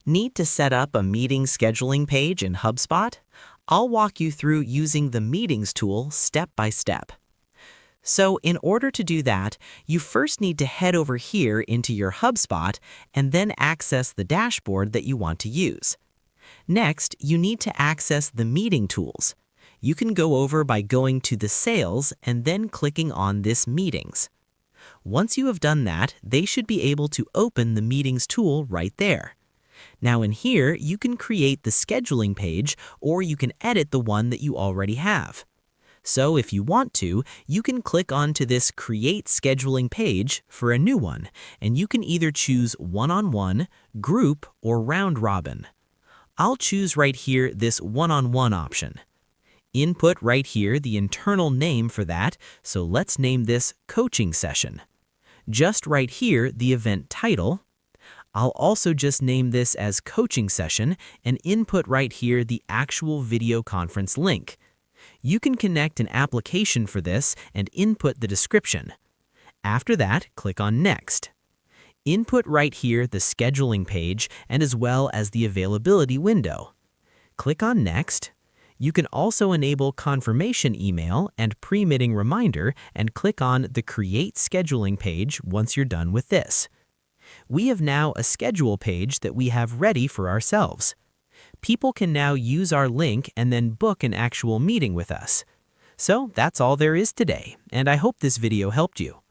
Need to set up a meeting scheduling page in Hubspot? I'll walk you through using the Meetings tool step by step. So in order to do that, you first need to head over here into your Hubspot and then access the dashboard that you want to use. Next, you need to access the meeting tools. You can go over by going to the Sales and then clicking on this Meetings. Once you have done that, they should be able to open the Meetings tool right there. Now in here, you can create the scheduling page or you can edit the one that you already have. So if you want to, you can click onto this Create Scheduling Page for a new one, and you can either choose one-on-one, group, or round robin. I'll choose right here this one-on-one option. Input right here the internal name for that, so let's name this Coaching Session. Just right here the event title. I'll also just name this as Coaching Session and input right here the actual video conference link. You can connect an application for this and input the description. After that, click on Next. Input right here the scheduling page and as well as the availability window. Click on Next. You can also enable confirmation email and pre-meeting reminder and click on the Create Scheduling page once you're done with this. We have now a schedule page that we have ready for ourselves. People can now use our link and then book an actual meeting with us. So that's all there is today, and I hope this video helped you.